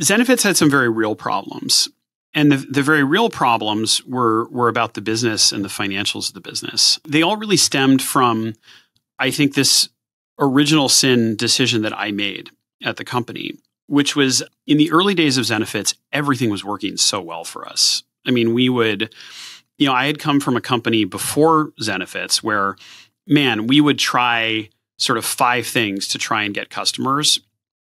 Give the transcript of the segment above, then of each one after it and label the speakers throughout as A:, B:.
A: Zenefits had some very real problems. And the very real problems were about the business and the financials of the business. They all really stemmed from, I think, this original sin decision that I made at the company, which was in the early days of Zenefits, everything was working so well for us. I mean, I had come from a company before Zenefits where, man, we would try sort of 5 things to try and get customers.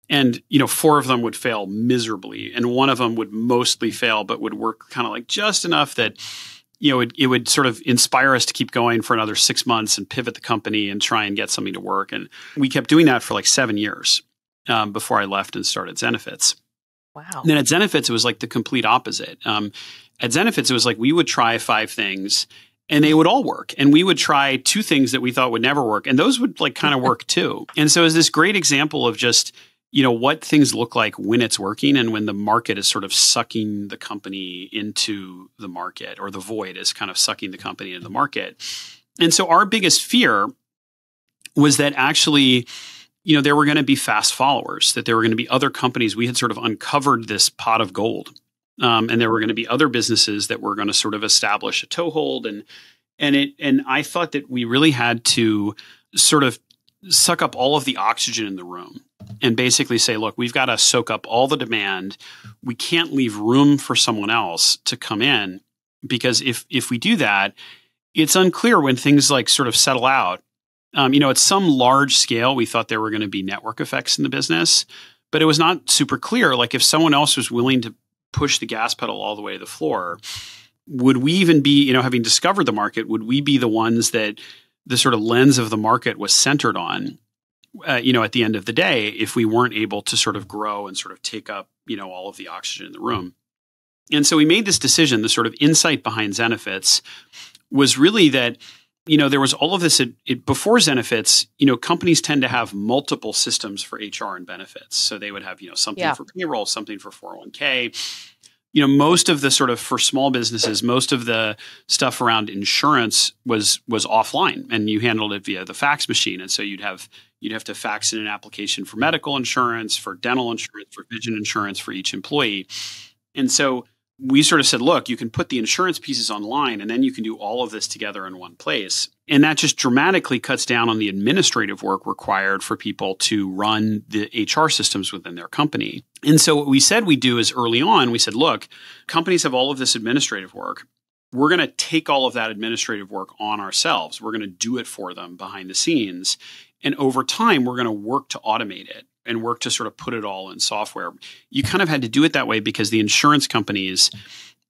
A: And, 4 of them would fail miserably. And one of them would mostly fail, but would work kind of like just enough that, it would sort of inspire us to keep going for another 6 months and pivot the company and try and get something to work. And we kept doing that for like 7 years before I left and started Zenefits.
B: Wow.
A: And then at Zenefits, it was like the complete opposite. At Zenefits, it was like we would try 5 things and they would all work. And we would try 2 things that we thought would never work. And those would like kind of work too. And so it was this great example of just what things look like when it's working and when the market is sort of sucking the company into the market, or the void is kind of sucking the company into the market. And so our biggest fear was that actually, there were going to be fast followers, that there were going to be other companies. We had sort of uncovered this pot of gold. And there were going to be other businesses that were going to sort of establish a toehold. And I thought that we really had to sort of suck up all of the oxygen in the room and basically say, look, we've got to soak up all the demand. We can't leave room for someone else to come in, because if we do that, it's unclear when things like sort of settle out. At some large scale, we thought there were going to be network effects in the business, but it was not super clear. Like if someone else was willing to push the gas pedal all the way to the floor, would we even be, having discovered the market, would we be the ones that the sort of lens of the market was centered on, at the end of the day, if we weren't able to sort of grow and sort of take up, all of the oxygen in the room. And so we made this decision. The sort of insight behind Zenefits was really that, there was all of this before Zenefits, companies tend to have multiple systems for HR and benefits. So they would have, something for payroll, something for 401k. Most of the sort of, for small businesses, most of the stuff around insurance was offline, and you handled it via the fax machine. And so you'd have to fax in an application for medical insurance, for dental insurance, for vision insurance for each employee. And so we sort of said, look, you can put the insurance pieces online and then you can do all of this together in one place. And that just dramatically cuts down on the administrative work required for people to run the HR systems within their company. And so what we said we do is early on, we said, look, companies have all of this administrative work. We're going to take all of that administrative work on ourselves. We're going to do it for them behind the scenes. And over time, we're going to work to automate it and work to sort of put it all in software. You kind of had to do it that way because the insurance companies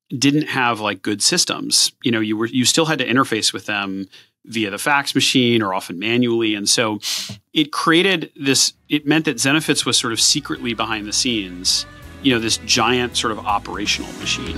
A: didn't have like good systems. You still had to interface with them via the fax machine or often manually. And so it meant that Zenefits was sort of secretly behind the scenes, this giant sort of operational machine.